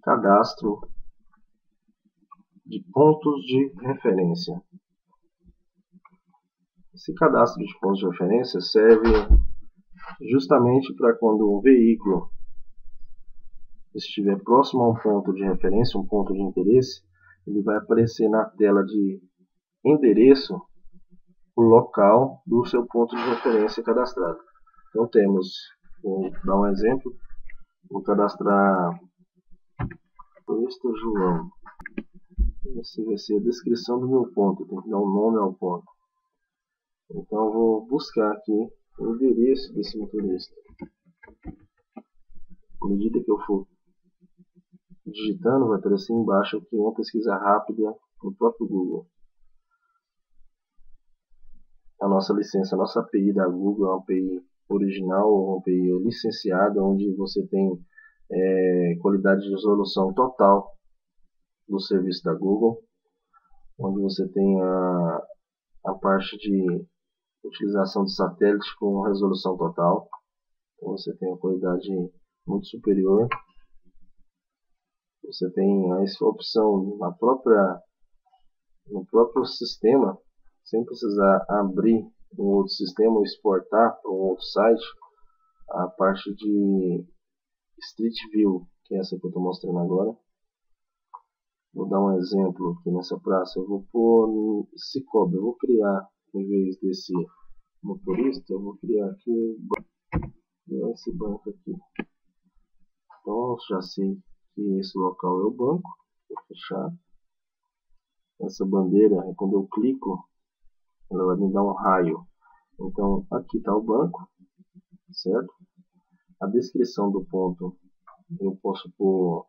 cadastro de pontos de referência. Esse cadastro de pontos de referência serve justamente para quando um veículo estiver próximo a um ponto de referência, um ponto de interesse, ele vai aparecer na tela de endereço o local do seu ponto de referência cadastrado. Então temos, vou dar um exemplo, vou cadastrar Turista João. Esse vai ser a descrição do meu ponto, tem que dar um nome ao ponto. Então eu vou buscar aqui o endereço desse motorista. À medida que eu for digitando, vai aparecer embaixo aqui uma pesquisa rápida no próprio Google. A nossa licença, a nossa API da Google é uma API original, uma API licenciada, onde você tem qualidade de resolução total do serviço da Google, onde você tem a parte de utilização de satélite com resolução total. Então você tem uma qualidade muito superior. Você tem essa opção no próprio sistema, sem precisar abrir um outro sistema ou exportar para um outro site, a parte de Street View, que é essa que eu estou mostrando agora. Vou dar um exemplo aqui nessa praça. Eu vou pôr Cicobi, eu vou criar, em vez desse motorista, eu vou criar aqui esse banco aqui. Então já sei que esse local é o banco. Vou fechar. Essa bandeira, quando eu clico, ela vai me dar um raio. Então aqui está o banco, certo? A descrição do ponto eu posso pôr,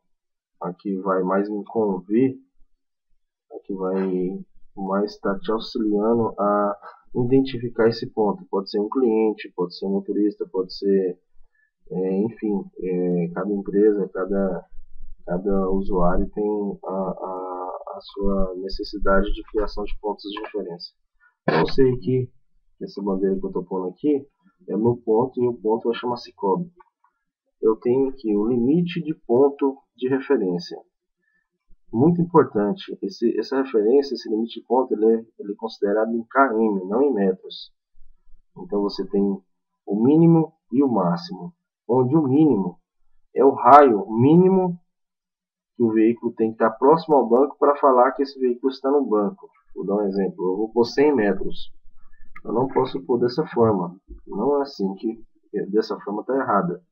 aqui vai mais me convir, aqui vai mais estar te auxiliando a identificar esse ponto. Pode ser um cliente, pode ser um motorista, pode ser, enfim, cada empresa, cada usuário tem a sua necessidade de criação de pontos de referência. Então eu sei que essa bandeira que eu estou pondo aqui é o meu ponto e o ponto vai chamar Cicobi. Eu tenho aqui o limite de ponto de referência. Muito importante, essa referência, esse limite de ponto, ele é considerado em km, não em metros. Então você tem o mínimo e o máximo, onde o mínimo é o raio mínimo que o veículo tem que estar próximo ao banco para falar que esse veículo está no banco. Vou dar um exemplo, eu vou pôr 100 metros. Eu não posso pôr dessa forma, não é assim que dessa forma está errada.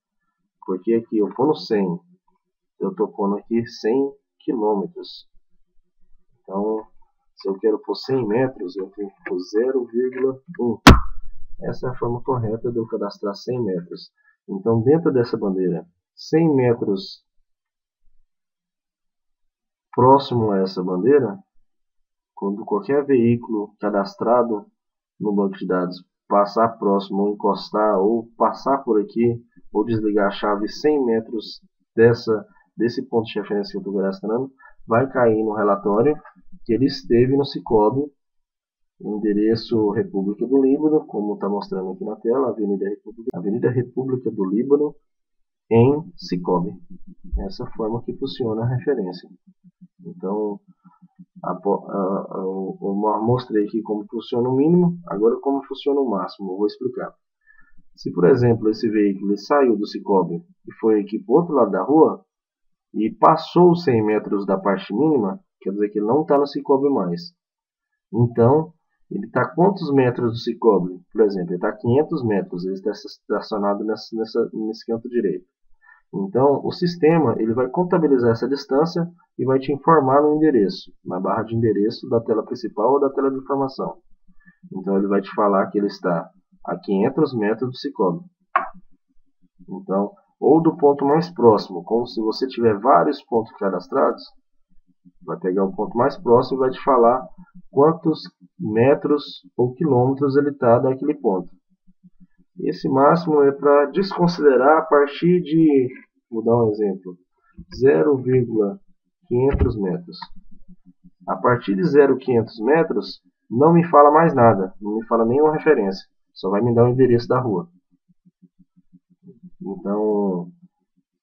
Porque aqui eu pôr no 100, eu estou pondo aqui 100 quilômetros. Então, se eu quero pôr 100 metros, eu tenho que pôr 0,1. Essa é a forma correta de eu cadastrar 100 metros. Então, dentro dessa bandeira, 100 metros próximo a essa bandeira, quando qualquer veículo cadastrado no banco de dados passar próximo, ou encostar, ou passar por aqui, ou desligar a chave 100 metros desse ponto de referência que eu estou cadastrando, vai cair no relatório que ele esteve no Cicobi, endereço República do Líbano, como está mostrando aqui na tela, Avenida República do Líbano, em Cicobi. Essa forma que funciona a referência. Então, eu mostrei aqui como funciona o mínimo, agora como funciona o máximo, eu vou explicar. Se, por exemplo, esse veículo ele saiu do Cicobi e foi aqui para o outro lado da rua, e passou os 100 metros da parte mínima, quer dizer que ele não está no Cicobi mais. Então, ele está a quantos metros do Cicobi? Por exemplo, ele está a 500 metros, ele está estacionado nesse canto direito. Então, o sistema ele vai contabilizar essa distância e vai te informar no endereço, na barra de endereço da tela principal ou da tela de informação. Então, ele vai te falar que ele está a 500 metros do Cicobi. Então, ou do ponto mais próximo, como se você tiver vários pontos cadastrados, vai pegar o ponto mais próximo e vai te falar quantos metros ou quilômetros ele está daquele ponto. Esse máximo é para desconsiderar a partir de, vou dar um exemplo, 0,500 metros. A partir de 0,500 metros, não me fala mais nada, não me fala nenhuma referência, só vai me dar o endereço da rua. Então,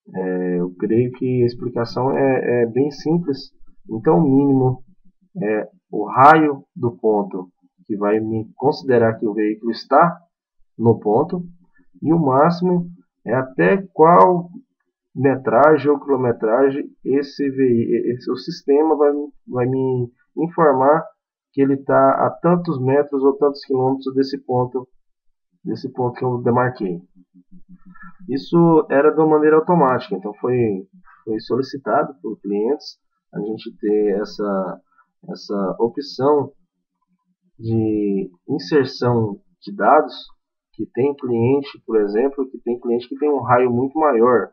Eu creio que a explicação é bem simples. Então, o mínimo é o raio do ponto que vai me considerar que o veículo está no ponto, e o máximo é até qual metragem ou quilometragem o sistema vai me informar que ele está a tantos metros ou tantos quilômetros desse ponto que eu demarquei. Isso era de uma maneira automática, então foi solicitado por clientes a gente ter essa opção de inserção de dados, que tem cliente, por exemplo, que tem um raio muito maior,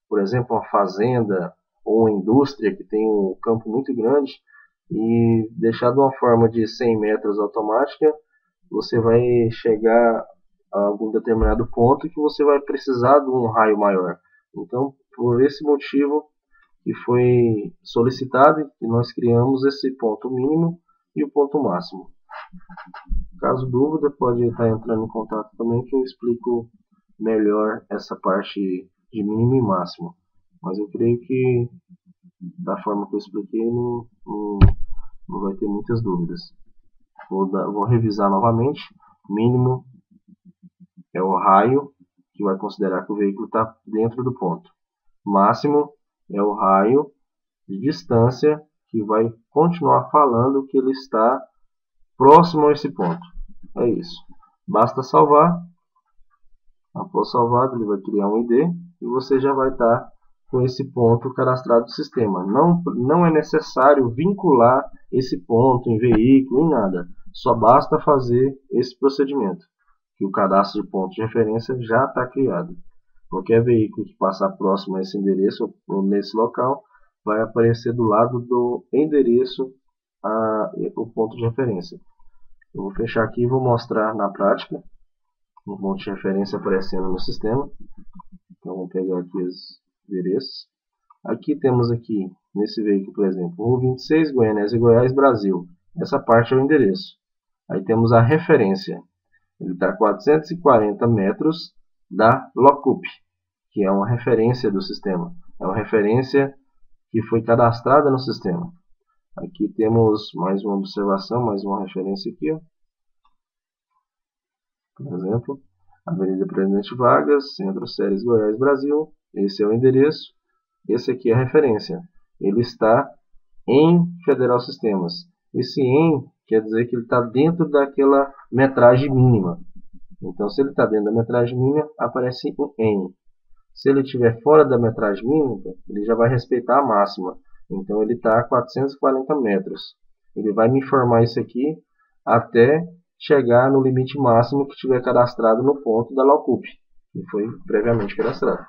por exemplo, uma fazenda ou uma indústria que tem um campo muito grande, e deixar de uma forma de 100 metros automática, você vai chegar a algum determinado ponto que você vai precisar de um raio maior. Então, por esse motivo que foi solicitado, que nós criamos esse ponto mínimo e o ponto máximo. Caso dúvida, pode estar entrando em contato também que eu explico melhor essa parte de mínimo e máximo. Mas eu creio que da forma que eu expliquei não vai ter muitas dúvidas. Vou revisar novamente. Mínimo é o raio que vai considerar que o veículo está dentro do ponto. Máximo é o raio de distância que vai continuar falando que ele está próximo a esse ponto. É isso. Basta salvar. Após salvado, ele vai criar um ID e você já vai estar com esse ponto cadastrado no sistema. Não é necessário vincular esse ponto em veículo, em nada. Só basta fazer esse procedimento, que o cadastro de ponto de referência já está criado. Qualquer veículo que passar próximo a esse endereço ou nesse local, vai aparecer do lado do endereço o ponto de referência. Eu vou fechar aqui e vou mostrar na prática um ponto de referência aparecendo no sistema. Então vamos pegar aqui os endereços. Aqui temos aqui, nesse veículo, por exemplo, Rua 26, Goianésia, Goiás, Brasil. Essa parte é o endereço. Aí temos a referência. Ele está a 440 metros da lockup, que é uma referência do sistema. É uma referência que foi cadastrada no sistema. Aqui temos mais uma observação, mais uma referência aqui. Ó. Por exemplo, Avenida Presidente Vargas, Centro Ceres, Goiás, Brasil. Esse é o endereço. Esse aqui é a referência. Ele está em Federal Sistemas. Esse em quer dizer que ele está dentro daquela metragem mínima. Então, se ele está dentro da metragem mínima, aparece um em. Se ele estiver fora da metragem mínima, ele já vai respeitar a máxima. Então, ele está a 440 metros. Ele vai me informar isso aqui até chegar no limite máximo que estiver cadastrado no ponto da lockup, que foi previamente cadastrado.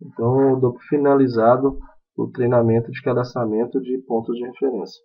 Então, eu dou por finalizado o treinamento de cadastramento de pontos de referência.